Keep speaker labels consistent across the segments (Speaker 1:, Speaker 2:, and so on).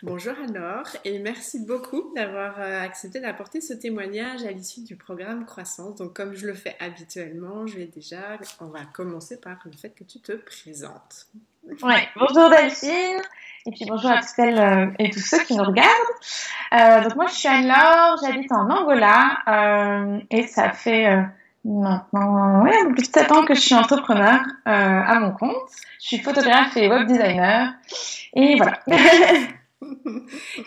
Speaker 1: Bonjour Anor et merci beaucoup d'avoir accepté d'apporter ce témoignage à l'issue du programme Croissance. Donc comme je le fais habituellement, on va commencer par le fait que tu te présentes.
Speaker 2: Ouais, bonjour Delphine, et puis bonjour à toutes celles et tous ceux qui nous regardent. Donc moi je suis Anne-Laure, j'habite en Angola et ça fait maintenant un peu plus de 7 ans que je suis entrepreneur à mon compte. Je suis photographe et web designer et voilà.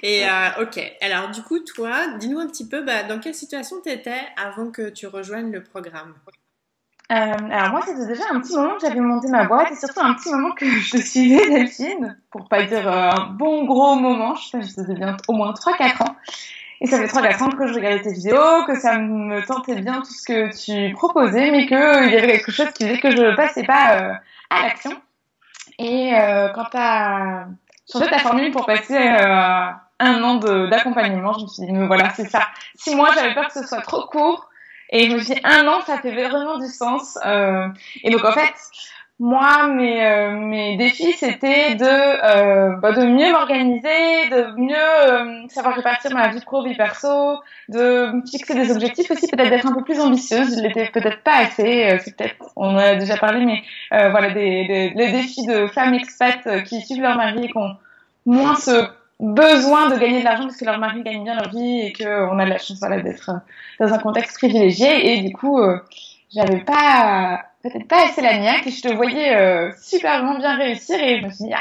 Speaker 1: Et ok, alors du coup toi, dis-nous un petit peu dans quelle situation tu étais avant que tu rejoignes le programme.
Speaker 2: Alors moi, c'était déjà un petit moment que j'avais monté ma boîte et surtout un petit moment que je suivais Delphine, pour pas dire un bon gros moment, je sais pas, ça faisait bien au moins 3-4 ans. Et ça fait 3-4 ans que je regardais tes vidéos, que ça me tentait bien tout ce que tu proposais, mais qu'il y avait quelque chose qui faisait que je passais pas à l'action. Et quand t'as changé ta formule pour passer un an d'accompagnement, je me suis dit, mais voilà, c'est ça. 6 mois, j'avais peur que ce soit trop court. Et je me suis dit, un an, ça fait vraiment du sens. Et donc, en fait, moi, mes défis, c'était de mieux m'organiser, de mieux savoir répartir ma vie pro, vie perso, de me fixer des objectifs aussi, peut-être d'être un peu plus ambitieuse. Je l'étais peut-être pas assez. C'est peut-être, on en a déjà parlé, mais voilà, les défis de femmes expats qui suivent leur mari et qui ont moins ce besoin de gagner de l'argent parce que leur mari gagne bien leur vie et qu'on a de la chance voilà, d'être dans un contexte privilégié. Et du coup, j'avais pas peut-être pas assez la niaque et je te voyais superment bien réussir et je me suis dit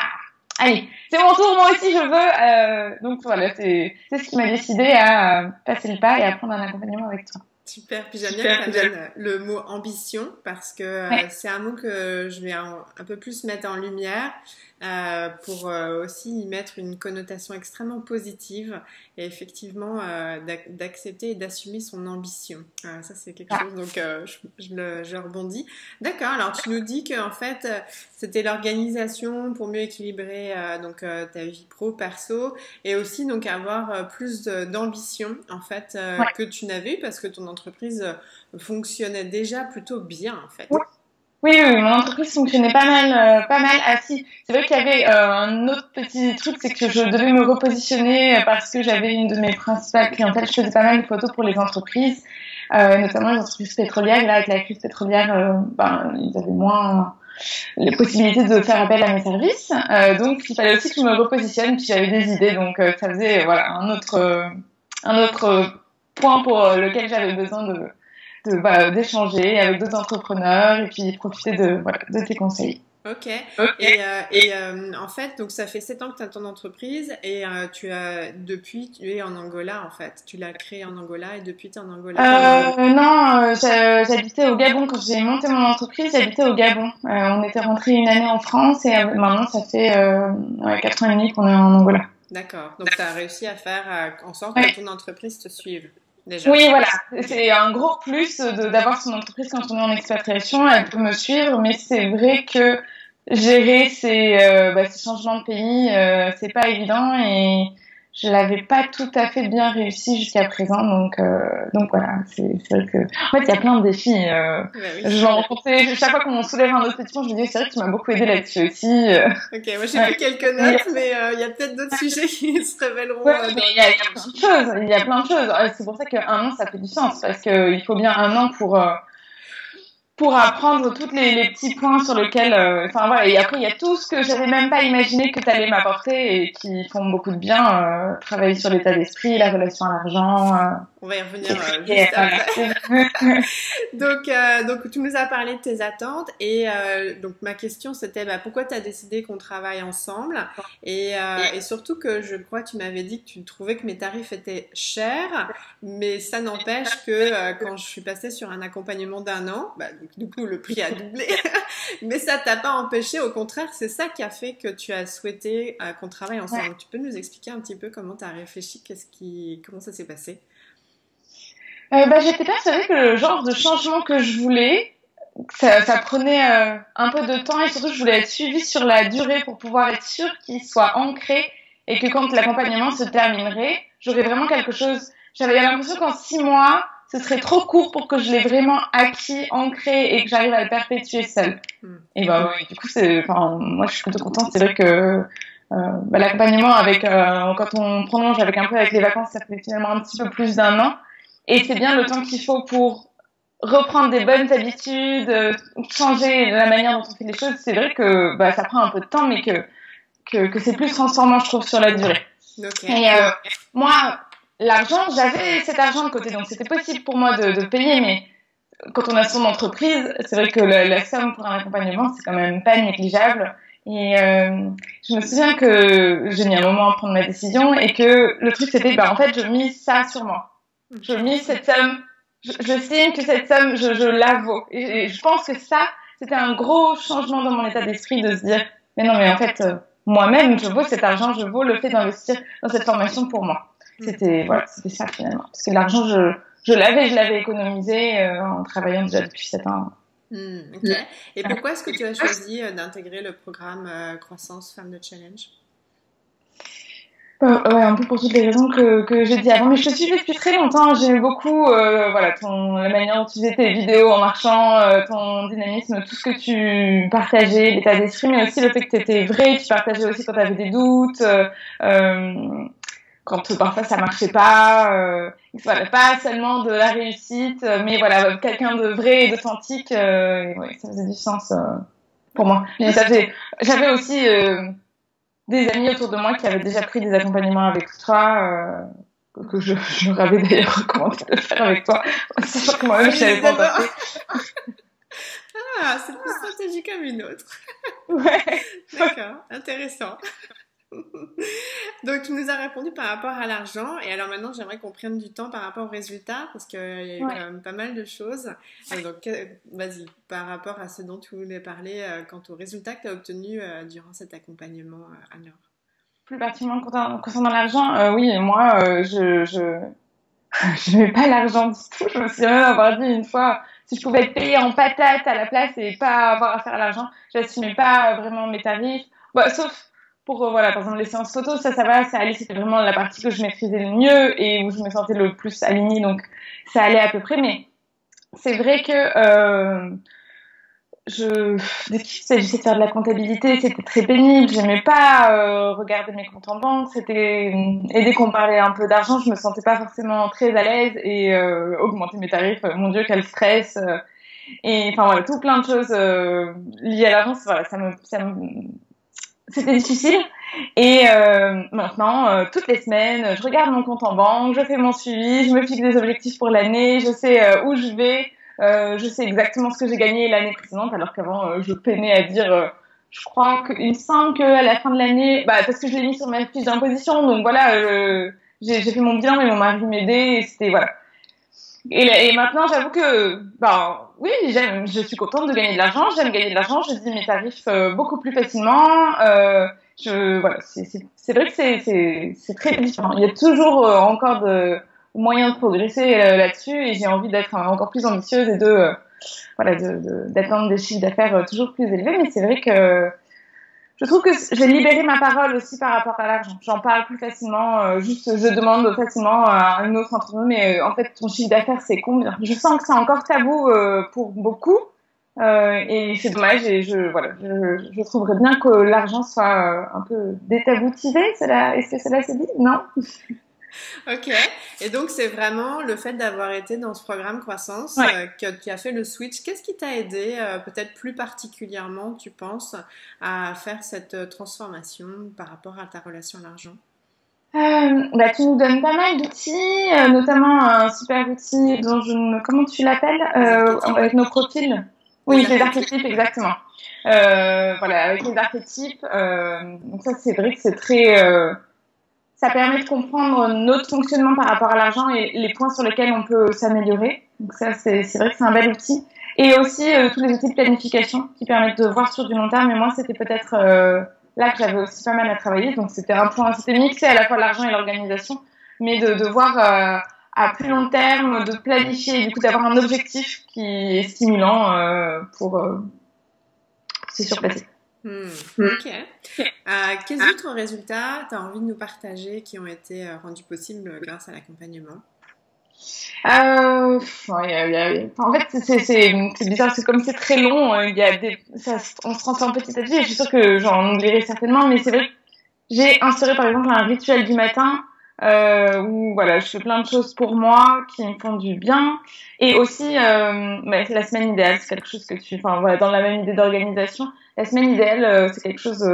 Speaker 2: allez, c'est mon tour, moi aussi je veux. Donc voilà, c'est ce qui m'a décidé à passer le pas et à prendre un accompagnement avec toi.
Speaker 1: Super, puis j'aime bien que tu amènes le mot ambition parce que c'est un mot que je vais un peu plus mettre en lumière pour aussi y mettre une connotation extrêmement positive et effectivement d'accepter et d'assumer son ambition. Ça c'est quelque chose, donc je rebondis. D'accord, alors tu nous dis qu'en fait c'était l'organisation pour mieux équilibrer ta vie pro, perso et aussi donc avoir plus d'ambition en fait que tu n'avais eu parce que ton entreprise fonctionnait déjà plutôt bien en fait.
Speaker 2: Oui, mon entreprise fonctionnait pas mal, pas mal. Ah si, c'est vrai qu'il y avait un autre petit truc, c'est que je devais me repositionner parce que j'avais une de mes principales clientèles. Je faisais pas mal de photos pour les entreprises, notamment les entreprises pétrolières. Et là, avec la crise pétrolière, ils avaient moins les possibilités de faire appel à mes services. Donc, il fallait aussi que je me repositionne. Puis j'avais des idées, donc ça faisait voilà un autre point pour lequel j'avais besoin d'échanger avec d'autres entrepreneurs et puis profiter de tes conseils.
Speaker 1: Ok. En fait, donc ça fait 7 ans que tu as ton entreprise et depuis tu es en Angola en fait. Tu l'as créée en Angola et depuis tu es en Angola.
Speaker 2: Non, j'habitais au Gabon quand j'ai monté mon entreprise. J'habitais au Gabon. On était rentré une année en France et maintenant ça fait 4 ans et demi qu'on est en Angola.
Speaker 1: D'accord. Donc tu as réussi à faire en sorte que ton entreprise te suive. Déjà.
Speaker 2: Oui, voilà. C'est un gros plus d'avoir son entreprise quand on est en expatriation. Elle peut me suivre, mais c'est vrai que gérer ces changements de pays, c'est pas évident et je l'avais pas tout à fait bien réussi jusqu'à présent. Donc voilà, c'est vrai que en fait il y a plein de défis.
Speaker 1: Oui.
Speaker 2: Je vais rencontrer chaque fois qu'on soulève un autre petit point, je me dis c'est vrai que tu m'as beaucoup aidé là-dessus aussi.
Speaker 1: Ok, moi j'ai pris quelques notes, mais il y a peut-être d'autres sujets qui se révéleront.
Speaker 2: Il y a plein de choses. Il y a plein de choses. C'est pour ça qu'un an ça fait du sens parce que il faut bien un an pour apprendre tous les petits points sur lesquels et après il y a tout ce que j'avais même pas imaginé que tu allais m'apporter et qui font beaucoup de bien, travailler sur l'état d'esprit, la relation à l'argent.
Speaker 1: On va y revenir juste après. Donc tu nous as parlé de tes attentes et donc ma question c'était pourquoi tu as décidé qu'on travaille ensemble et surtout que je crois que tu m'avais dit que tu trouvais que mes tarifs étaient chers, mais ça n'empêche que quand je suis passée sur un accompagnement d'un an, du coup le prix a doublé, mais ça t'a pas empêché, au contraire c'est ça qui a fait que tu as souhaité qu'on travaille ensemble. Tu peux nous expliquer un petit peu comment tu as réfléchi, comment ça s'est passé?
Speaker 2: J'étais persuadée que le genre de changement que je voulais, ça prenait un peu de temps et surtout je voulais être suivie sur la durée pour pouvoir être sûre qu'il soit ancré et que quand l'accompagnement se terminerait, j'aurais vraiment quelque chose. J'avais l'impression qu'en 6 mois, ce serait trop court pour que je l'ai vraiment acquis, ancré et que j'arrive à le perpétuer seule. Et du coup, moi je suis plutôt contente. C'est vrai que l'accompagnement avec quand on prolonge avec un peu avec les vacances, ça fait finalement un petit peu plus d'un an. Et c'est bien le temps qu'il faut pour reprendre des bonnes habitudes, changer la manière dont on fait les choses. C'est vrai que ça prend un peu de temps, mais que c'est plus transformant, je trouve, sur la durée.
Speaker 1: Okay.
Speaker 2: Et moi, l'argent, j'avais cet argent de côté, donc c'était possible pour moi de payer, mais quand on a son entreprise, c'est vrai que la somme pour un accompagnement, c'est quand même pas négligeable. Et je me souviens que j'ai mis un moment à prendre ma décision et que le truc c'était, en fait, je mise ça sur moi. Je mise cette somme, j'estime que cette somme, je la vaux. Et je pense que ça, c'était un gros changement dans mon état d'esprit de se dire, mais non, mais en fait, moi-même, je vaux cet argent, je vaux le fait d'investir dans cette formation pour moi. C'était ça finalement. Parce que l'argent, je l'avais économisé en travaillant déjà depuis 7 ans.
Speaker 1: Okay. Et pourquoi est-ce que tu as choisi d'intégrer le programme Croissance Femme de Challenge?
Speaker 2: Ouais, un peu pour toutes les raisons que j'ai dit avant, mais je te suivais depuis très longtemps. J'aimais beaucoup la manière dont tu faisais tes vidéos en marchant, ton dynamisme, tout ce que tu partageais, l'état d'esprit, mais aussi le fait que tu étais vrai, tu partageais aussi quand tu avais des doutes, quand parfois ça marchait pas, pas seulement de la réussite, mais voilà, quelqu'un de vrai et d'authentique, ça faisait du sens pour moi. Mais j'avais aussi des amis autour de moi qui avaient déjà pris des accompagnements avec toi, que je leur avais d'ailleurs recommandé de faire avec toi, sachant que moi-même je savais pas encore fait.
Speaker 1: Ah, c'est plus stratégie comme une autre.
Speaker 2: Ouais.
Speaker 1: D'accord, intéressant. Donc, tu nous as répondu par rapport à l'argent. Et alors maintenant, j'aimerais qu'on prenne du temps par rapport aux résultats parce qu'il y a eu quand même pas mal de choses. Donc, vas-y, par rapport à ce dont tu voulais parler quant aux résultats que tu as obtenus durant cet accompagnement, alors.
Speaker 2: Plus particulièrement concernant l'argent, oui, moi, je n'aimais pas l'argent du tout. Je me souviens même avoir dit une fois, si je pouvais être payée en patates à la place et pas avoir affaire à l'argent, j'assumais pas vraiment mes tarifs. Sauf pour, par exemple, les séances photos, ça va, ça allait, c'était vraiment la partie que je maîtrisais le mieux et où je me sentais le plus alignée, donc ça allait à peu près, mais c'est vrai que dès qu'il s'agissait de faire de la comptabilité, c'était très pénible, j'aimais pas regarder mes comptes en banque, et dès qu'on parlait un peu d'argent, je me sentais pas forcément très à l'aise et augmenter mes tarifs, mon Dieu, quel stress, et enfin voilà, tout plein de choses liées à l'argent, c'était difficile. Et maintenant, toutes les semaines, je regarde mon compte en banque, je fais mon suivi, je me fixe des objectifs pour l'année, je sais où je vais, je sais exactement ce que j'ai gagné l'année précédente, alors qu'avant, je peinais à dire, je crois qu'il me semble qu'à la fin de l'année, parce que je l'ai mis sur ma fiche d'imposition, donc voilà, j'ai fait mon bilan, mais mon mari m'aidait, et c'était, voilà. Et maintenant, j'avoue que, oui, je suis contente de gagner de l'argent, j'aime gagner de l'argent, je dis mes tarifs beaucoup plus facilement, c'est vrai que c'est très différent. Il y a toujours encore de moyens de progresser là-dessus et j'ai envie d'être encore plus ambitieuse et d'atteindre des chiffres d'affaires toujours plus élevés, mais c'est vrai que je trouve que j'ai libéré ma parole aussi par rapport à l'argent. J'en parle plus facilement, je demande facilement à une autre entre nous, mais en fait, ton chiffre d'affaires, c'est combien? Je sens que c'est encore tabou pour beaucoup, et c'est dommage, et je trouverais bien que l'argent soit un peu détaboutisé. Est-ce que cela s'est dit? Non?
Speaker 1: Ok, et donc c'est vraiment le fait d'avoir été dans ce programme Croissance qui a fait le switch. Qu'est-ce qui t'a aidé, peut-être plus particulièrement, tu penses, à faire cette transformation par rapport à ta relation à l'argent?
Speaker 2: Tu nous donnes pas mal d'outils, notamment un super outil dont comment tu l'appelles, avec nos profils. Oui, les archétypes, exactement. Avec les archétypes, donc ça c'est vrai que c'est très ça permet de comprendre notre fonctionnement par rapport à l'argent et les points sur lesquels on peut s'améliorer. Donc ça, c'est vrai que c'est un bel outil. Et aussi tous les outils de planification qui permettent de voir sur du long terme. Et moi, c'était peut-être là que j'avais aussi pas mal à travailler. Donc c'était c'était mixé à la fois l'argent et l'organisation, mais de voir à plus long terme, de planifier, et du coup d'avoir un objectif qui est stimulant pour se surpasser.
Speaker 1: Ok. Quels autres résultats tu as envie de nous partager qui ont été rendus possibles grâce à l'accompagnement?
Speaker 2: En fait, c'est bizarre, c'est comme c'est très long, on se transforme petit à petit, et je suis sûre que j'en oublierai certainement, mais c'est vrai j'ai instauré par exemple un rituel du matin où voilà, je fais plein de choses pour moi qui me font du bien. Et aussi, la semaine idéale, c'est quelque chose que enfin voilà, dans la même idée d'organisation, la semaine idéale, c'est quelque chose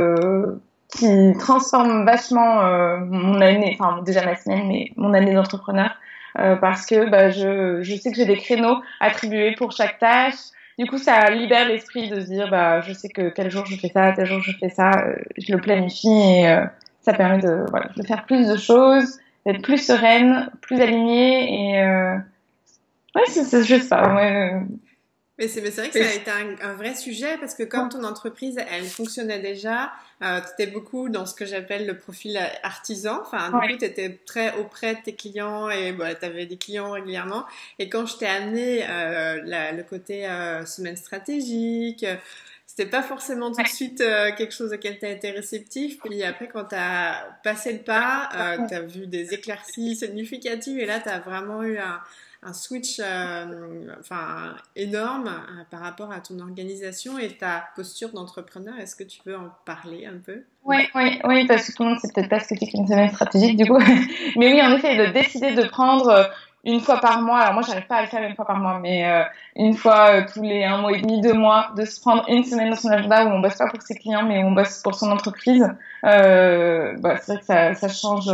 Speaker 2: qui transforme vachement mon année, enfin déjà ma semaine, mais mon année d'entrepreneur, parce que je sais que j'ai des créneaux attribués pour chaque tâche. Du coup, ça libère l'esprit de se dire, je sais que tel jour je fais ça, tel jour je fais ça, je le planifie et ça permet de faire plus de choses, d'être plus sereine, plus alignée et ouais, je sais pas, ouais.
Speaker 1: Mais c'est vrai que ça a été un vrai sujet parce que comme ton entreprise, elle fonctionnait déjà, tu étais beaucoup dans ce que j'appelle le profil artisan. Enfin, du coup, tu étais très auprès de tes clients et tu avais des clients régulièrement. Et quand je t'ai amené le côté semaine stratégique, c'était pas forcément tout de suite quelque chose auquel tu as été réceptif. Puis après, quand tu as passé le pas, tu as vu des éclaircies significatives et là, tu as vraiment eu un switch énorme par rapport à ton organisation et ta posture d'entrepreneur. Est-ce que tu veux en parler un peu?
Speaker 2: Oui, parce que tout le monde sait peut-être pas ce que c'est qu'une semaine stratégique du coup. Mais oui, en effet, de décider de prendre une fois par mois, alors moi j'arrive pas à le faire une fois par mois, mais une fois tous les 1 mois et demi, 2 mois, de se prendre une semaine dans son agenda où on bosse pas pour ses clients, mais où on bosse pour son entreprise, c'est vrai que ça change.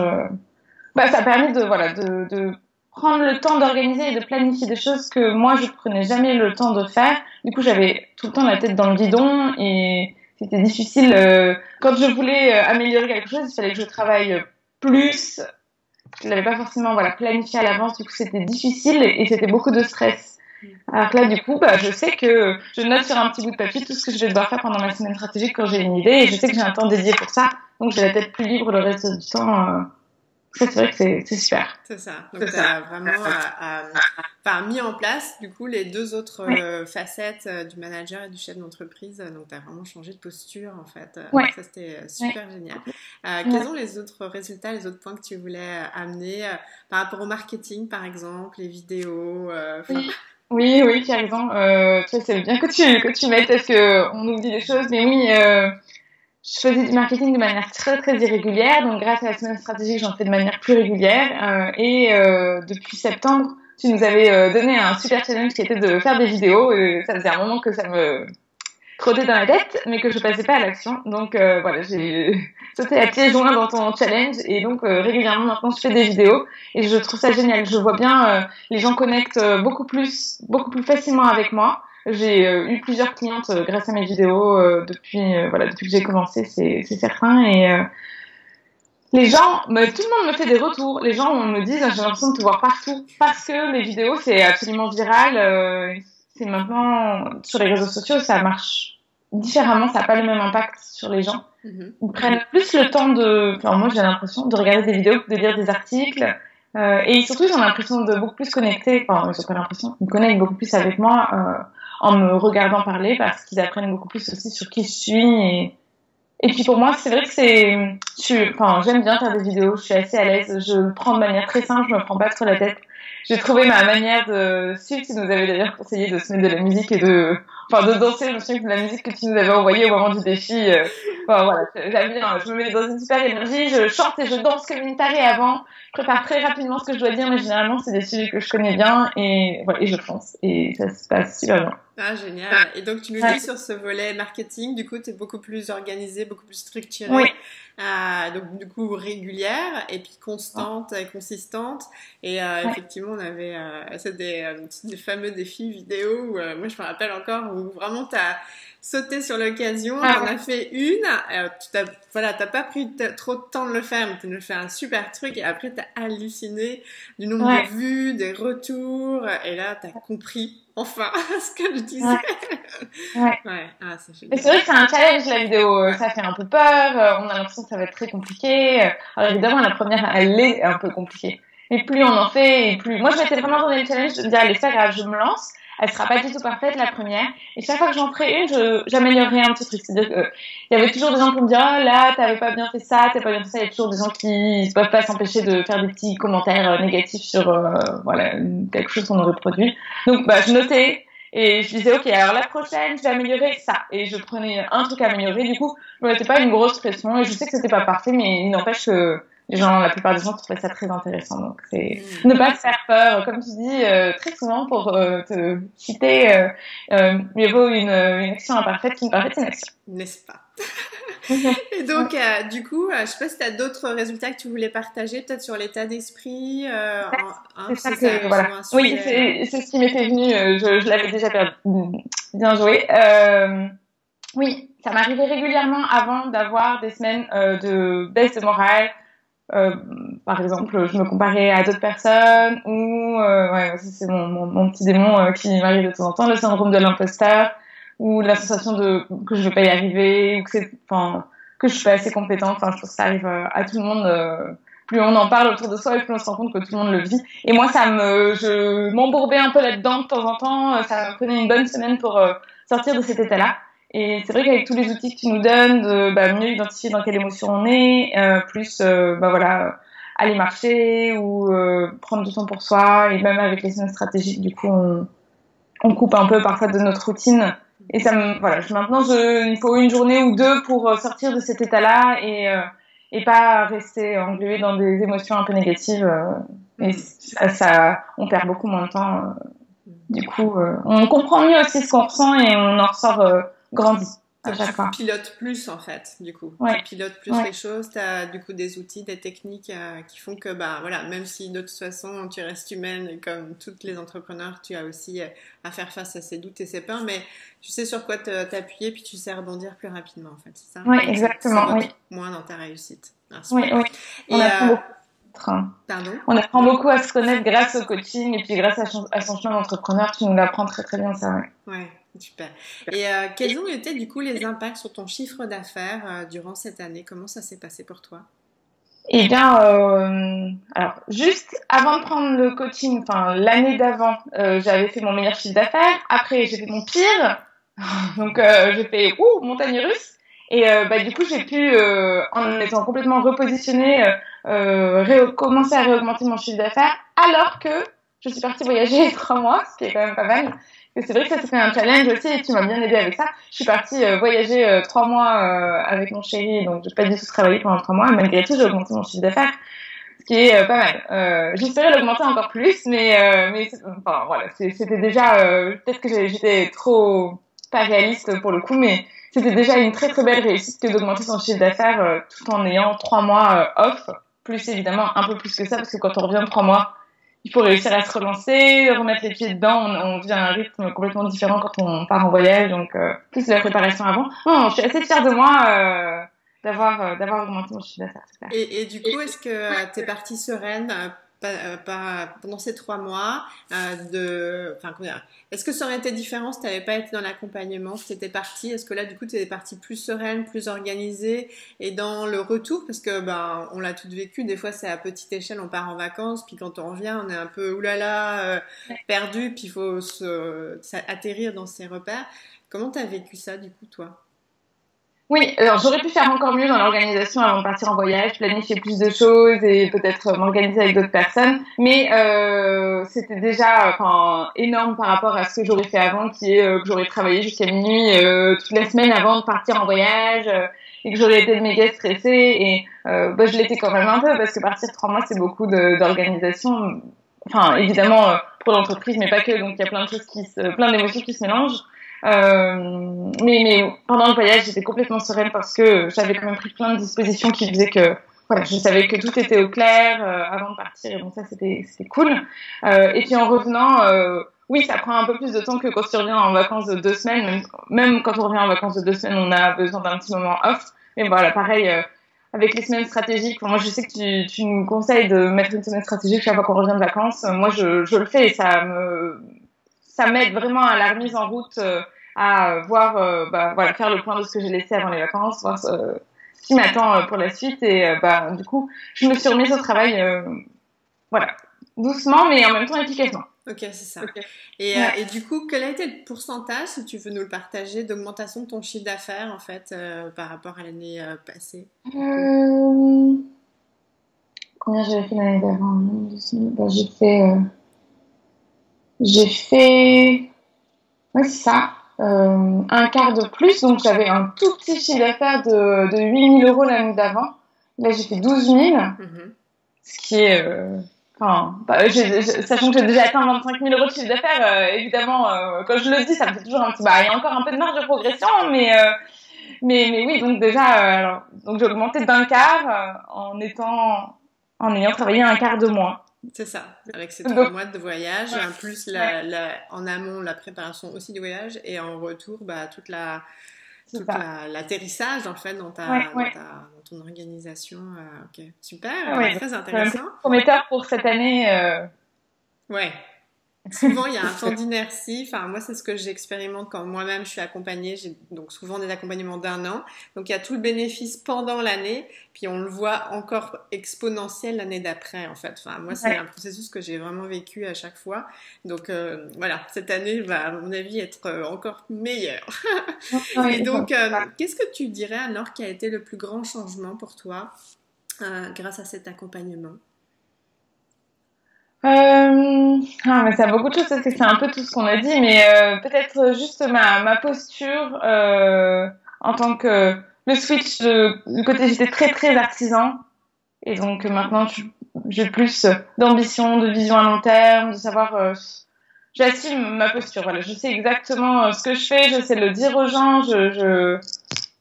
Speaker 2: Ça permet de prendre le temps d'organiser et de planifier des choses que moi je prenais jamais le temps de faire. Du coup, j'avais tout le temps la tête dans le guidon et c'était difficile. Quand je voulais améliorer quelque chose, il fallait que je travaille plus. Je l'avais pas forcément planifié à l'avance, du coup c'était difficile et c'était beaucoup de stress. Alors que là, du coup, je sais que je note sur un petit bout de papier tout ce que je vais devoir faire pendant ma semaine stratégique quand j'ai une idée et je sais que j'ai un temps dédié pour ça. Donc j'ai la tête plus libre le reste du temps. Ça, c'est vrai que c'est super.
Speaker 1: C'est ça. Donc, tu as vraiment mis en place, du coup, les deux autres facettes du manager et du chef d'entreprise. Donc, tu as vraiment changé de posture, en fait. Ça, c'était super génial. Quels sont les autres résultats, les autres points que tu voulais amener par rapport au marketing, par exemple, les vidéos
Speaker 2: Oui, tu as raison. C'est bien que tu mettes parce qu'on oublie des choses. Mais oui, je faisais du marketing de manière très très irrégulière, donc grâce à la semaine stratégique, j'en fais de manière plus régulière. Depuis septembre, tu nous avais donné un super challenge qui était de faire des vidéos. Et ça faisait un moment que ça me trottait dans la tête, mais que je passais pas à l'action. Donc j'ai sauté à pieds joints dans ton challenge et donc régulièrement maintenant je fais des vidéos et je trouve ça génial. Je vois bien les gens connectent beaucoup plus facilement avec moi. J'ai eu plusieurs clientes grâce à mes vidéos depuis que j'ai commencé, c'est certain. Et les gens, tout le monde me fait des retours. Les gens me disent, j'ai l'impression de te voir partout parce que les vidéos c'est absolument viral. C'est maintenant sur les réseaux sociaux, ça marche différemment, ça n'a pas le même impact sur les gens. Ils prennent plus le temps moi j'ai l'impression de regarder des vidéos, de lire des articles. Et surtout, ils ont l'impression de beaucoup plus connecter. Enfin, j'ai pas l'impression, ils connectent beaucoup plus avec moi en me regardant parler parce qu'ils apprennent beaucoup plus aussi sur qui je suis. Et puis pour moi, c'est vrai que j'aime bien faire des vidéos. Je suis assez à l'aise. Je le prends de manière très simple. Je me prends pas trop la tête. J'ai trouvé ma manière de suivre. Tu nous avais d'ailleurs conseillé de se mettre de la musique et de danser. Je me souviens que de la musique que tu nous avais envoyée au moment du défi. J'aime bien. Je me mets dans une super énergie. Je chante et je danse comme une tarée avant. Je prépare très rapidement ce que je dois dire, mais généralement, c'est des sujets que je connais bien et je fonce. Et ça se passe super bien.
Speaker 1: Ah, génial. Et donc, tu nous dis sur ce volet marketing, du coup, tu es beaucoup plus organisée, beaucoup plus structurée.
Speaker 2: Oui.
Speaker 1: Donc, du coup, régulière et puis constante et consistante. Et effectivement, on avait des fameux défis vidéo où, moi, je me rappelle encore, où vraiment, tu as sauté sur l'occasion, t'en as fait une, t'as pas pris trop de temps de le faire, mais tu as fait un super truc et après, tu as halluciné du nombre de vues, des retours et là, tu as compris enfin ce que je disais.
Speaker 2: C'est vrai que c'est un challenge la vidéo, ça fait un peu peur, on a l'impression que ça va être très compliqué. Alors évidemment la première elle est un peu compliquée. Et plus on en fait, et plus... Moi je m'étais vraiment donné le challenge de me dire allez c'est pas grave, je me lance. Elle sera pas du tout parfaite la première. Et chaque fois que j'en ferai une, j'améliorerai un petit truc. C'est-à-dire que il y avait toujours des gens qui me disaient oh là t'avais pas bien fait ça, t'as pas bien fait ça. Il y a toujours des gens qui ne peuvent pas s'empêcher de faire des petits commentaires négatifs sur quelque chose qu'on aurait produit. Donc je notais Et je disais, OK, alors la prochaine, je vais améliorer ça. Et je prenais un truc à améliorer. Du coup, je me mettais pas une grosse pression. Et je sais que c'était pas parfait, mais il n'empêche que la plupart des gens trouvaient ça très intéressant. Donc, c'est ne pas se faire peur. Comme tu dis, très souvent, pour te citer, mieux vaut une action imparfaite qu'une parfaite inaction.
Speaker 1: N'est-ce pas? Et donc, du coup, je sais pas si tu as d'autres résultats que tu voulais partager, peut-être sur l'état d'esprit.
Speaker 2: C'est ça que, voilà. Oui, c'est ce qui m'était venu. Je l'avais déjà bien joué. Oui, ça m'arrivait régulièrement avant d'avoir des semaines de baisse de morale. Par exemple, je me comparais à d'autres personnes ou ouais, c'est mon petit démon qui m'arrive de temps en temps, le syndrome de l'imposteur ou la sensation que je vais pas y arriver ou que je suis pas assez compétente. Enfin, je pense que ça arrive à tout le monde. Plus on en parle autour de soi et plus on se rend compte que tout le monde le vit. Et moi, je m'embourbais un peu là-dedans de temps en temps. Ça me prenait une bonne semaine pour sortir de cet état-là. Et c'est vrai qu'avec tous les outils que tu nous donnes, de mieux identifier dans quelle émotion on est, plus voilà, aller marcher ou prendre du temps pour soi, et même avec les semaines stratégiques, du coup, on coupe un peu parfois de notre routine. Et voilà, maintenant, il me faut une journée ou deux pour sortir de cet état-là et pas rester englué dans des émotions un peu négatives. Et on perd beaucoup moins de temps. Du coup, on comprend mieux aussi ce qu'on ressent et on en ressort grandi à chaque fois.
Speaker 1: Tu pilotes plus en fait, du coup.
Speaker 2: Ouais.
Speaker 1: Tu pilotes plus les choses. Tu as du coup des outils, des techniques qui font que, voilà, même si de toute façon tu restes humaine et comme tous les entrepreneurs, tu as aussi à faire face à ces doutes et ces peurs, mais tu sais sur quoi t'appuyer puis tu sais rebondir plus rapidement en fait, c'est ça?
Speaker 2: Oui, exactement. Oui.
Speaker 1: Moins dans ta réussite.
Speaker 2: Oui. On apprend beaucoup.
Speaker 1: Pardon?
Speaker 2: On apprend beaucoup à se connaître grâce au coaching et puis grâce à son chemin d'entrepreneur, tu nous l'apprends très très bien ça.
Speaker 1: Ouais, super. Et quels ont été du coup les impacts sur ton chiffre d'affaires durant cette année? Comment ça s'est passé pour toi?
Speaker 2: Eh bien, alors juste avant de prendre le coaching, enfin l'année d'avant, j'avais fait mon meilleur chiffre d'affaires. Après, j'ai fait mon pire. Donc j'ai fait montagne russe. Et du coup, j'ai pu, en étant complètement repositionnée, commencer à réaugmenter mon chiffre d'affaires, alors que je suis partie voyager 3 mois, ce qui est quand même pas mal. Et c'est vrai que ça, c'était un challenge aussi, et tu m'as bien aidé avec ça. Je suis partie voyager 3 mois avec mon chéri, donc j'ai pas du tout travaillé pendant 3 mois, et malgré tout, j'ai augmenté mon chiffre d'affaires, ce qui est pas mal. J'espérais l'augmenter encore plus, mais enfin voilà, c'était déjà, peut-être que j'étais trop pas réaliste pour le coup, mais c'était déjà une très très belle réussite que d'augmenter son chiffre d'affaires tout en ayant 3 mois off, plus évidemment un peu plus que ça, parce que quand on revient de 3 mois, il faut réussir à se relancer, remettre les pieds dedans, on vient à un rythme complètement différent quand on part en voyage, donc plus la préparation avant. Non, je suis assez fière de moi d'avoir augmenté mon chiffre d'affaires.
Speaker 1: Et du coup, est-ce que tu es partie sereine pendant ces 3 mois est-ce que ça aurait été différent si tu n'avais pas été dans l'accompagnement, si tu étais partie? Est-ce que là, du coup, tu étais partie plus sereine, plus organisée et dans le retour? Parce que, on l'a toutes vécu. Des fois, c'est à petite échelle, on part en vacances, puis quand on revient, on est un peu oulala, perdu, puis il faut atterrir dans ses repères. Comment tu as vécu ça, du coup, toi?
Speaker 2: Oui, alors j'aurais pu faire encore mieux dans l'organisation avant de partir en voyage, planifier plus de choses et peut-être m'organiser avec d'autres personnes. Mais c'était déjà énorme par rapport à ce que j'aurais fait avant, qui est que j'aurais travaillé jusqu'à minuit toute la semaine avant de partir en voyage et que j'aurais été méga stressée. Et je l'étais quand même un peu parce que partir 3 mois, c'est beaucoup d'organisation. Enfin, évidemment pour l'entreprise, mais pas que. Donc il y a plein de choses plein d'émotions qui se mélangent. Mais pendant le voyage, j'étais complètement sereine parce que j'avais quand même pris plein de dispositions qui faisaient que voilà, je savais que tout était au clair avant de partir et donc ça c'était cool. Et puis en revenant, oui, ça prend un peu plus de temps que quand tu reviens en vacances de 2 semaines. Même quand on revient en vacances de 2 semaines, on a besoin d'un petit moment off. Mais voilà, pareil. Avec les semaines stratégiques, moi je sais que tu nous conseilles de mettre une semaine stratégique chaque fois qu'on revient de vacances. Moi je le fais et ça m'aide vraiment à la remise en route, à voir, voilà, faire le point de ce que j'ai laissé avant les vacances, voir ce qui m'attend pour la suite. Et du coup, je me suis remise au travail, voilà, doucement, mais en même temps efficacement.
Speaker 1: Ok, c'est ça. Okay. Et du coup, quel a été le pourcentage, si tu veux nous le partager, d'augmentation de ton chiffre d'affaires, en fait, par rapport à l'année passée?
Speaker 2: Combien j'avais fait l'année d'avant? J'ai fait Oui, c'est ça. Un quart de plus, donc j'avais un tout petit chiffre d'affaires de 8 000 € l'année d'avant. Là, j'ai fait 12 000, ce qui est... Enfin, sachant que j'ai déjà atteint 25 000 € de chiffre d'affaires, évidemment, quand je le dis, ça me fait toujours un petit... il y a encore un peu de marge de progression, mais oui, donc déjà, alors, donc j'ai augmenté d'un quart en ayant travaillé un quart de moins.
Speaker 1: C'est ça, avec ces 3 mois de voyage, en plus en amont la préparation aussi du voyage et en retour toute l'atterrissage en fait dans ton organisation. Ok, super, très intéressant.
Speaker 2: C'est prometteur pour cette année.
Speaker 1: Ouais. Souvent, il y a un temps d'inertie. Enfin, moi, c'est ce que j'expérimente quand moi-même je suis accompagnée. J'ai donc souvent des accompagnements d'1 an. Donc, il y a tout le bénéfice pendant l'année. Puis, on le voit encore exponentiel l'année d'après, en fait. Enfin, moi, c'est un processus que j'ai vraiment vécu à chaque fois. Donc, voilà, cette année va, à mon avis, être encore meilleure. Et donc, qu'est-ce que tu dirais, alors, qui a été le plus grand changement pour toi grâce à cet accompagnement?
Speaker 2: Mais ça a beaucoup de choses parce que c'est un peu tout ce qu'on a dit, mais peut-être juste ma posture en tant que le switch du côté j'étais très très artisan et donc maintenant j'ai plus d'ambition, de vision à long terme, de savoir j'assume ma posture. Voilà, je sais exactement ce que je fais, j'essaie de le dire aux gens,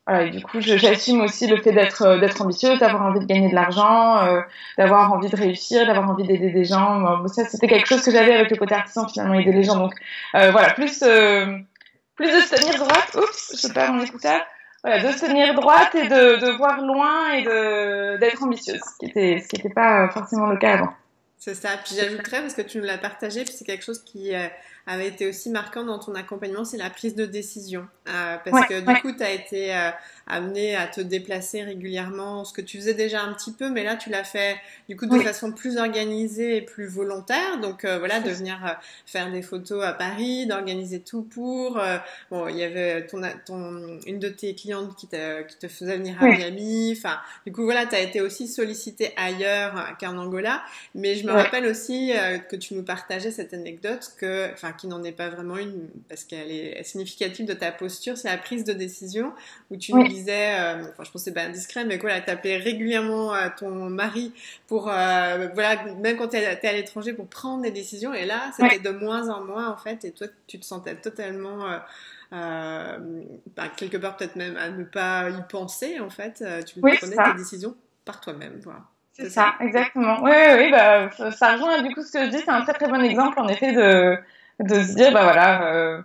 Speaker 2: voilà, et du coup, j'assume aussi le fait d'être ambitieuse, d'avoir envie de gagner de l'argent, d'avoir envie de réussir, d'avoir envie d'aider des gens. Ça, c'était quelque chose que j'avais avec le côté artisan, finalement, aider les gens. Donc, voilà, plus de se tenir droite. Oups, je perds mon écouteur. Voilà, de se tenir droite et de voir loin et d'être ambitieuse, ce qui était pas forcément le cas avant.
Speaker 1: C'est ça. Puis j'ajouterais, parce que tu nous l'as partagé, puis c'est quelque chose qui avait été aussi marquant dans ton accompagnement, c'est la prise de décision. Parce que du coup, tu as été amené à te déplacer régulièrement, ce que tu faisais déjà un petit peu, mais là, tu l'as fait du coup de façon plus organisée et plus volontaire. Donc voilà, de venir faire des photos à Paris, d'organiser tout pour... bon, il y avait une de tes clientes qui te faisait venir à Miami. Enfin, du coup, voilà, tu as été aussi sollicité ailleurs qu'en Angola. Mais je me rappelle aussi que tu nous partageais cette anecdote qui n'en est pas vraiment une parce qu'elle est significative de ta posture, c'est la prise de décision où tu nous disais, je pense que c'est pas indiscret, mais quoi, t'appelais régulièrement ton mari pour, voilà, même quand t'es à l'étranger pour prendre des décisions et là, c'était de moins en moins en fait et toi, tu te sentais totalement quelque part peut-être même à ne pas y penser en fait, tu prenais tes décisions par toi-même, voilà.
Speaker 2: C'est ça, exactement. Oui, ça rejoint du coup ce que je dis, c'est un très très bon exemple en effet de se dire, voilà,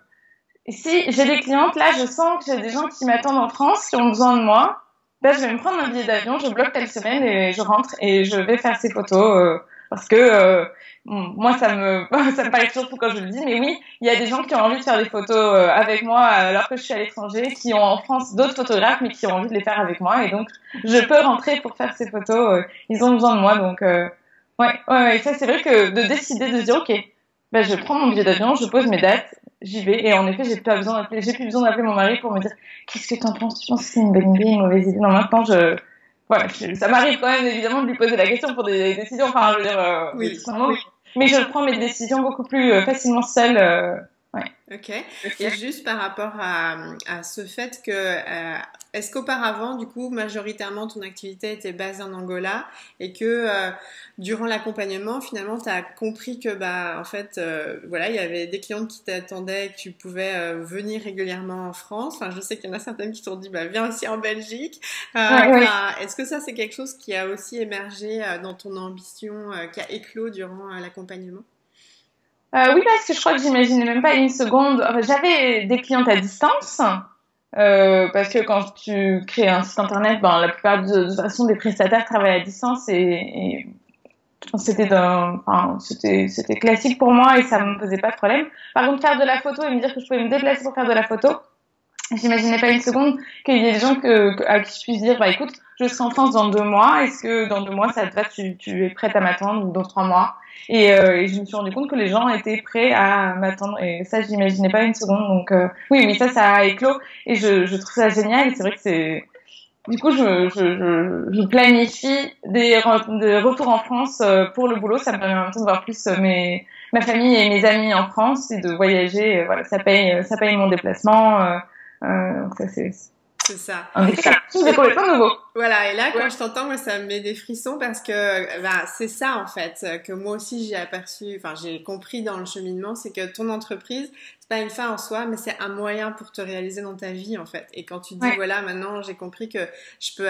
Speaker 2: si j'ai des clientes, là je sens que j'ai des gens qui m'attendent en France, qui ont besoin de moi, là je vais me prendre un billet d'avion, je bloque telle semaine et je rentre et je vais faire ces photos parce que moi ça me paraît toujours fou quand je le dis, mais oui, il y a des gens qui ont envie de faire des photos avec moi alors que je suis à l'étranger, qui ont en France d'autres photographes mais qui ont envie de les faire avec moi et donc je peux rentrer pour faire ces photos, ils ont besoin de moi donc ouais, ça c'est vrai que de décider de se dire ok, ben je prends mon billet d'avion, je pose mes dates, j'y vais et en effet j'ai plus besoin d'appeler mon mari pour me dire qu'est-ce que t'en penses, tu penses que c'est une bonne idée, une mauvaise idée. Non, maintenant ça m'arrive quand même évidemment de lui poser la question pour des décisions, enfin je veux dire mais je prends mes décisions beaucoup plus facilement seule.
Speaker 1: Ok. Et juste par rapport à ce fait que est-ce qu'auparavant, du coup, majoritairement ton activité était basée en Angola et que durant l'accompagnement, finalement, tu as compris que en fait, voilà, il y avait des clientes qui t'attendaient et que tu pouvais venir régulièrement en France. Enfin, je sais qu'il y en a certaines qui t'ont dit viens aussi en Belgique. Est-ce que ça c'est quelque chose qui a aussi émergé dans ton ambition, qui a éclos durant l'accompagnement?
Speaker 2: Oui, parce que je crois que j'imaginais même pas une seconde. Enfin, j'avais des clientes à distance, parce que quand tu crées un site internet, la plupart de toute façon des prestataires travaillent à distance et c'était c'était classique pour moi et ça me posait pas de problème. Par contre, faire de la photo et me dire que je pouvais me déplacer pour faire de la photo, j'imaginais pas une seconde qu'il y ait des gens à qui je puisse dire écoute, je serai en France dans 2 mois, est-ce que dans 2 mois ça te va, tu es prête à m'attendre ou dans 3 mois et je me suis rendu compte que les gens étaient prêts à m'attendre et ça j'imaginais pas une seconde donc oui ça a éclos et je trouve ça génial et c'est vrai que du coup, je planifie des retours en France pour le boulot. Ça me permet en même temps de voir plus ma famille et mes amis en France et de voyager. Voilà, ça paye mon déplacement. Donc ça,
Speaker 1: c'est ça.
Speaker 2: Un défi complètement nouveau.
Speaker 1: Voilà, et là, quand je t'entends, moi, ça me met des frissons parce que c'est ça, en fait, que moi aussi j'ai aperçu, enfin, j'ai compris dans le cheminement, c'est que ton entreprise, c'est pas une fin en soi, mais c'est un moyen pour te réaliser dans ta vie, en fait. Et quand tu dis, voilà, maintenant, j'ai compris que je peux,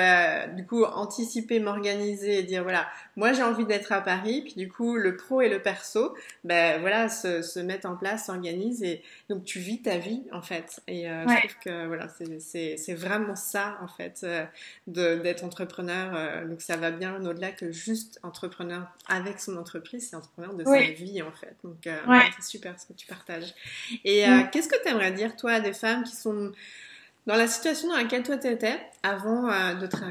Speaker 1: du coup, anticiper, m'organiser et dire, voilà, moi, j'ai envie d'être à Paris, puis du coup, le pro et le perso, voilà, se mettent en place, s'organisent, et donc tu vis ta vie, en fait. Et je trouve que, voilà, c'est vraiment ça, en fait, d'être entrepreneur, donc ça va bien au-delà que juste entrepreneur avec son entreprise, c'est entrepreneur de sa vie en fait. Donc c'est super ce que tu partages. Et qu'est-ce que tu aimerais dire toi à des femmes qui sont dans la situation dans laquelle toi t'étais avant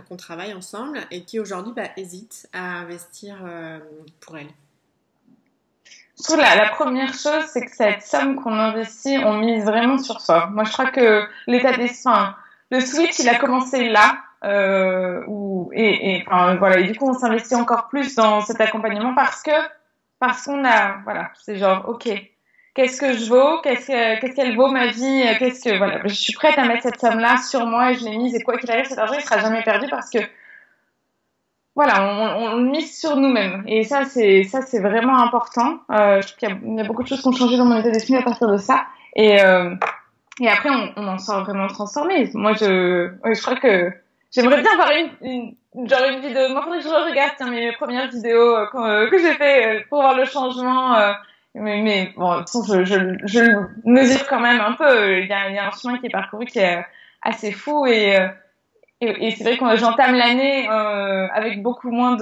Speaker 1: qu'on travaille ensemble et qui aujourd'hui hésitent à investir pour elles?
Speaker 2: Je trouve la première chose, c'est que cette somme qu'on investit, on mise vraiment sur soi. Moi, je crois que l'état d'esprit, le switch, il a commencé là. Enfin, voilà, et du coup on s'investit encore plus dans cet accompagnement parce qu'on a, voilà, c'est genre, ok, qu'est-ce que je vaux, qu'est-ce qu'elle vaut ma vie, voilà, je suis prête à mettre cette somme là sur moi et je l'ai mise, et quoi qu'il arrive, cet argent il sera jamais perdu parce que voilà, on le mise sur nous-mêmes, et ça c'est vraiment important. Je trouve qu'il y a beaucoup de choses qui ont changé dans mon état d'esprit à partir de ça, et après on en sort vraiment transformé. Moi je crois que j'aimerais bien avoir une vidéo. Moi, faudrait que je regarde mes premières vidéos que j'ai fait pour voir le changement. Mais bon, de toute façon, je le mesure quand même un peu. Il y a un chemin qui est parcouru qui est assez fou, et c'est vrai que j'entame l'année avec beaucoup moins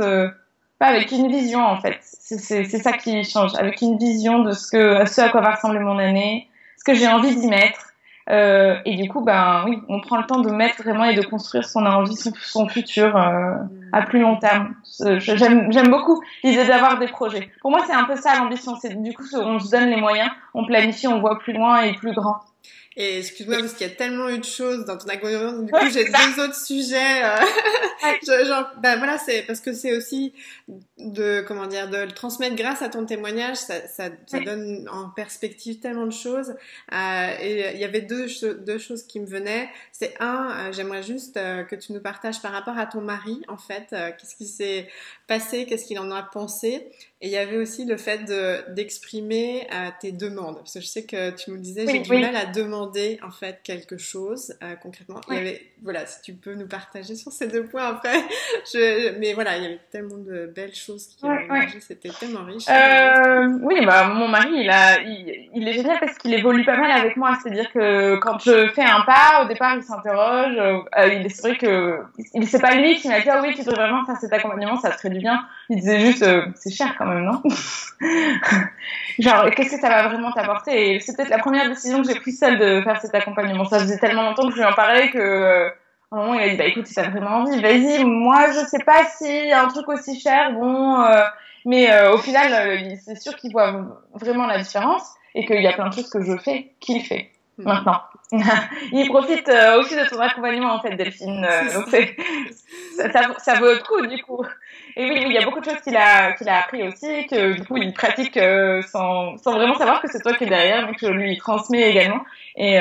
Speaker 2: pas avec une vision en fait. C'est ça qui change, avec une vision de ce à quoi va ressembler mon année, ce que j'ai envie d'y mettre. Et du coup, oui, on prend le temps de mettre vraiment et de construire ce qu'on a envie, son futur à plus long terme. J'aime beaucoup l'idée d'avoir des projets. Pour moi, c'est un peu ça l'ambition. C'est du coup, on se donne les moyens, on planifie, on voit plus loin et plus grand.
Speaker 1: Et excuse-moi parce qu'il y a tellement eu de choses dans ton accompagnement, du coup j'ai deux autres sujets. Voilà, c'est parce que c'est aussi de le transmettre grâce à ton témoignage, ça donne en perspective tellement de choses. Et il y avait deux choses qui me venaient. C'est j'aimerais juste que tu nous partages par rapport à ton mari en fait, qu'est-ce qui s'est passé, qu'est-ce qu'il en a pensé. Et il y avait aussi le fait d'exprimer tes demandes. Parce que je sais que tu me disais, j'ai du mal à demander, en fait, quelque chose, concrètement. Il y avait, voilà, si tu peux nous partager sur ces deux points après. Mais voilà, il y avait tellement de belles choses qui ont émergé. C'était tellement riche.
Speaker 2: Oui, mon mari, il est génial parce qu'il évolue pas mal avec moi. C'est-à-dire que quand je fais un pas, au départ, il s'interroge. C'est vrai que c'est pas lui qui m'a dit, ah oui, tu devrais vraiment faire cet accompagnement, ça te ferait du bien. Il disait juste, c'est cher quand même, non? Genre, qu'est-ce que ça va vraiment t'apporter? Et c'est peut-être la première décision que j'ai prise seule de faire cet accompagnement. Ça faisait tellement longtemps que je lui en parlais que, à un moment, il a dit, écoute, si t'as vraiment envie, vas-y. Moi, je sais pas s'il y a un truc aussi cher, mais au final, c'est sûr qu'il voit vraiment la différence et qu'il y a plein de choses que je fais qu'il fait maintenant. Il profite aussi de ton accompagnement en fait, Delphine. Donc ça vaut le coup du coup. Et oui, il y a beaucoup de choses qu'il a appris aussi, que du coup il pratique sans vraiment savoir que c'est toi qui es derrière, donc je lui transmets également. Et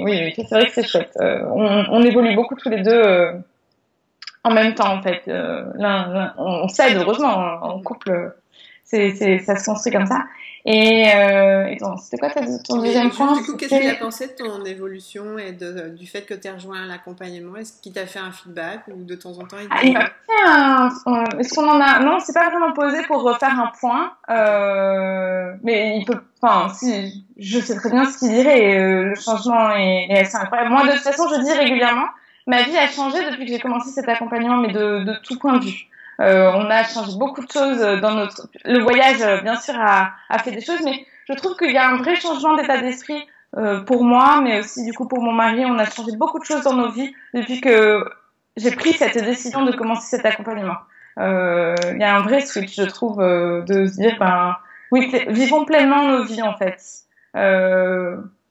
Speaker 2: oui, c'est vrai que c'est chouette. On évolue beaucoup tous les deux en même temps en fait. On s'aide heureusement en couple. Ça se construit comme ça. Et c'était quoi ton deuxième point?
Speaker 1: Du coup, qu'est-ce qu'il a pensé de ton évolution et du fait que tu aies rejoint l'accompagnement? Est-ce qu'il t'a fait un feedback ou de temps en temps
Speaker 2: il m'a fait est-ce qu'on en a... Non, c'est pas vraiment posé pour refaire un point. Mais il peut... Enfin, si, je sais très bien ce qu'il dirait. Le changement est assez incroyable. Moi, de toute façon, je dis régulièrement, ma vie a changé depuis que j'ai commencé cet accompagnement, mais de tout point de vue. On a changé beaucoup de choses dans le voyage, bien sûr, a fait des choses, mais je trouve qu'il y a un vrai changement d'état d'esprit pour moi, mais aussi du coup pour mon mari. On a changé beaucoup de choses dans nos vies depuis que j'ai pris cette décision de commencer cet accompagnement. Il y a un vrai switch, je trouve, de se dire, oui, vivons pleinement nos vies en fait.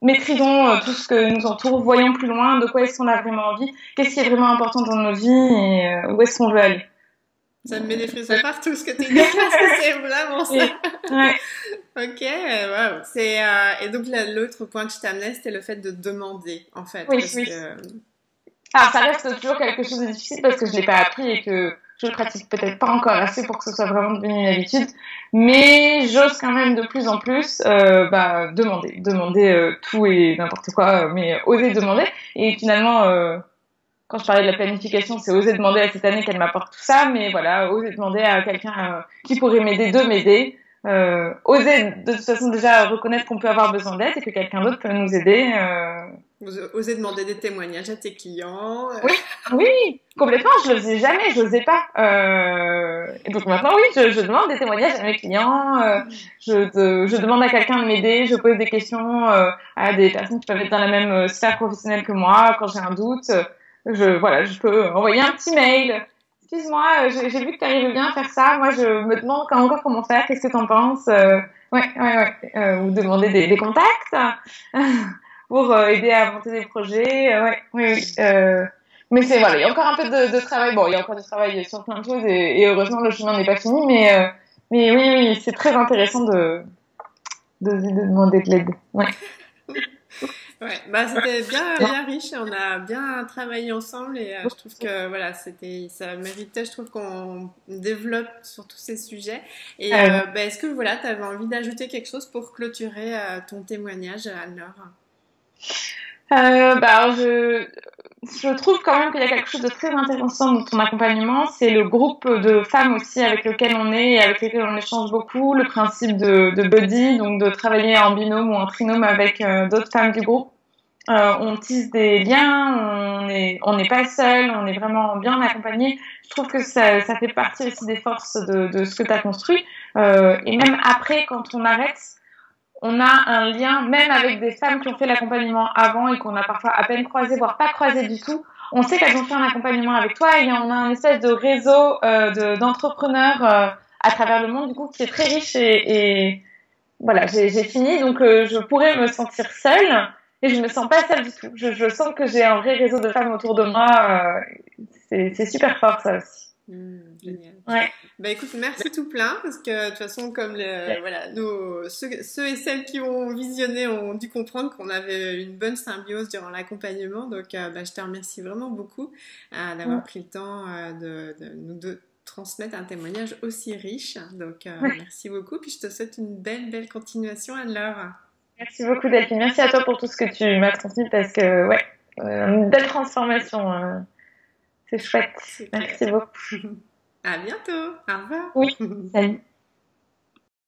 Speaker 2: maîtrisons tout ce que nous entoure, voyons plus loin, de quoi est-ce qu'on a vraiment envie, qu'est-ce qui est vraiment important dans nos vies et où est-ce qu'on veut aller.
Speaker 1: Ça me met des frissons partout ce que tu dis, parce que c'est vraiment ça.
Speaker 2: Ouais.
Speaker 1: Ok, wow. Et donc l'autre point que je t'amenais, c'était le fait de demander, en fait.
Speaker 2: Oui,
Speaker 1: parce
Speaker 2: oui.
Speaker 1: que...
Speaker 2: Ah, ça reste toujours quelque chose de difficile parce que je l'ai pas appris et que je le pratique peut-être pas encore assez pour que ce soit vraiment devenu une habitude. Mais j'ose quand même de plus en plus demander tout et n'importe quoi, mais oser demander. Et finalement, quand je parlais de la planification, c'est oser demander à cette année qu'elle m'apporte tout ça, mais voilà, oser demander à quelqu'un qui pourrait m'aider de m'aider. Oser de toute façon déjà reconnaître qu'on peut avoir besoin d'aide et que quelqu'un d'autre peut nous aider.
Speaker 1: Oser demander des témoignages à tes clients.
Speaker 2: Oui, oui, complètement. Je le faisais jamais, je n'osais pas. Et donc maintenant, oui, je demande des témoignages à mes clients. Je demande à quelqu'un de m'aider. Je pose des questions à des personnes qui peuvent être dans la même sphère professionnelle que moi. Quand j'ai un doute, je peux envoyer un petit mail. Excuse-moi, j'ai vu que tu arrivais bien à faire ça. Moi, je me demande encore comment faire. Qu'est-ce que tu en penses? Ouais. Ou demander des contacts pour aider à monter des projets. Oui. Mais c'est voilà, il y a encore un peu de travail. Bon, il y a encore du travail sur plein de choses et heureusement le chemin n'est pas fini. Mais oui, c'est très intéressant de demander de l'aide. Ouais.
Speaker 1: Ouais, bah c'était bien riche et on a bien travaillé ensemble et je trouve que voilà, ça méritait, je trouve qu'on développe sur tous ces sujets. Et est-ce que voilà, tu avais envie d'ajouter quelque chose pour clôturer ton témoignage, Anne-Laure?
Speaker 2: Je trouve quand même qu'il y a quelque chose de très intéressant dans ton accompagnement, c'est le groupe de femmes aussi avec lequel on est et avec lesquelles on échange beaucoup, le principe de buddy, donc de travailler en binôme ou en trinôme avec d'autres femmes du groupe. On tisse des liens, on n'est pas seul, on est vraiment bien accompagné. Je trouve que ça fait partie aussi des forces de ce que tu as construit. Et même après, quand on arrête, on a un lien, même avec des femmes qui ont fait l'accompagnement avant et qu'on a parfois à peine croisé, voire pas croisé du tout. On sait qu'elles ont fait un accompagnement avec toi et on a un espèce de réseau d'entrepreneurs à travers le monde, du coup, qui est très riche et voilà, j'ai fini, donc je pourrais me sentir seule et je me sens pas seule du tout. Je sens que j'ai un vrai réseau de femmes autour de moi. C'est super fort, ça aussi.
Speaker 1: Génial.
Speaker 2: Ouais.
Speaker 1: Bah écoute, merci tout plein parce que de toute façon, comme voilà, ceux et celles qui ont visionné ont dû comprendre qu'on avait une bonne symbiose durant l'accompagnement. Donc, je te remercie vraiment beaucoup d'avoir pris le temps de nous transmettre un témoignage aussi riche. Donc, merci beaucoup. Puis je te souhaite une belle continuation, Anne-Laure.
Speaker 2: Merci beaucoup, Delphine. Merci à toi pour tout ce que tu m'as transmis parce que, une belle transformation. C'est chouette. Merci beaucoup.
Speaker 1: À bientôt. Au revoir.
Speaker 2: Oui, salut.